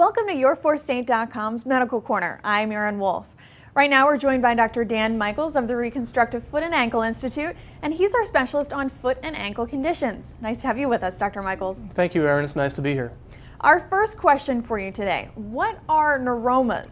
Welcome to YourFourState.com's Medical Corner. I'm Erin Wolf. Right now we're joined by Dr. Dan Michaels of the Reconstructive Foot and Ankle Institute, and he's our specialist on foot and ankle conditions. Nice to have you with us, Dr. Michaels. Thank you, Erin. It's nice to be here. Our first question for you today, what are neuromas?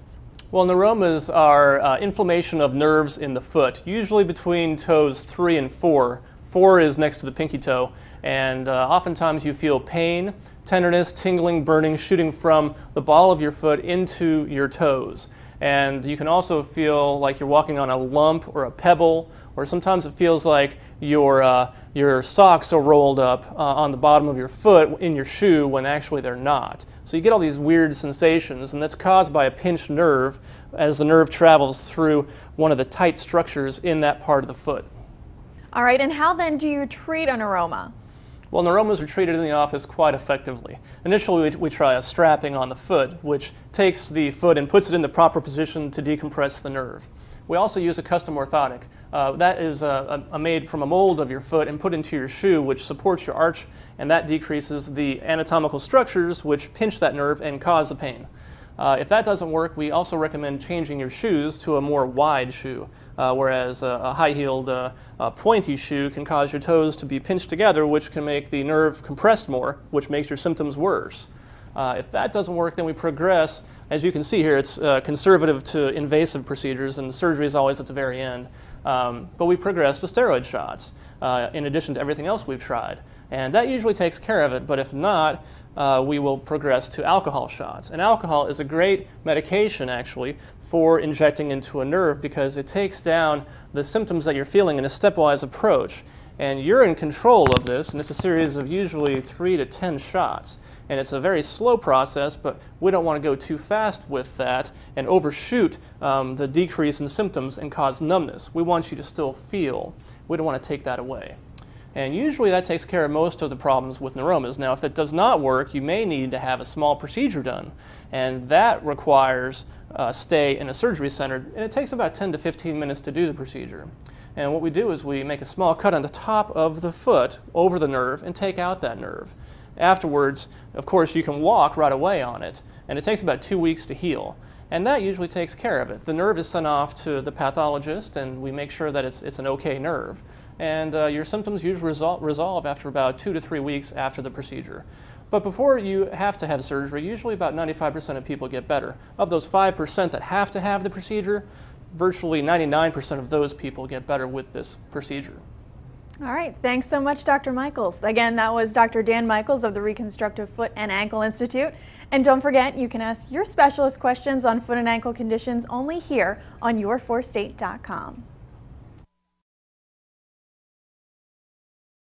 Well, neuromas are inflammation of nerves in the foot, usually between toes 3 and 4. 4 is next to the pinky toe, and oftentimes you feel pain, tenderness, tingling, burning, shooting from the ball of your foot into your toes. And you can also feel like you're walking on a lump or a pebble, or sometimes it feels like your socks are rolled up on the bottom of your foot in your shoe when actually they're not. So you get all these weird sensations, and that's caused by a pinched nerve as the nerve travels through one of the tight structures in that part of the foot. All right, and how then do you treat a neuroma? Well, neuromas are treated in the office quite effectively. Initially, we try a strapping on the foot, which takes the foot and puts it in the proper position to decompress the nerve. We also use a custom orthotic. That is made from a mold of your foot and put into your shoe, which supports your arch, and that decreases the anatomical structures which pinch that nerve and cause the pain. If that doesn't work, we also recommend changing your shoes to a more wide shoe, whereas a high-heeled pointy shoe can cause your toes to be pinched together, which can make the nerve compress more, which makes your symptoms worse. If that doesn't work, then we progress. As you can see here, it's conservative to invasive procedures, and surgery is always at the very end. But we progress to steroid shots, in addition to everything else we've tried. And that usually takes care of it, but if not, we will progress to alcohol shots. And alcohol is a great medication, actually, for injecting into a nerve because it takes down the symptoms that you're feeling in a stepwise approach. And you're in control of this, and it's a series of usually 3 to 10 shots. And it's a very slow process, but we don't want to go too fast with that and overshoot the decrease in symptoms and cause numbness. We want you to still feel. We don't want to take that away. And usually that takes care of most of the problems with neuromas. Now, if it does not work, you may need to have a small procedure done, and that requires stay in a surgery center, and it takes about 10 to 15 minutes to do the procedure. And what we do is we make a small cut on the top of the foot over the nerve and take out that nerve. Afterwards, of course, you can walk right away on it, and it takes about 2 weeks to heal. And that usually takes care of it. The nerve is sent off to the pathologist, and we make sure that it's an okay nerve. And your symptoms usually resolve after about 2 to 3 weeks after the procedure. But before you have to have surgery, usually about 95% of people get better. Of those 5% that have to have the procedure, virtually 99% of those people get better with this procedure. All right, thanks so much, Dr. Michaels. Again, that was Dr. Dan Michaels of the Reconstructive Foot and Ankle Institute. And don't forget, you can ask your specialist questions on foot and ankle conditions only here on YourFourState.com.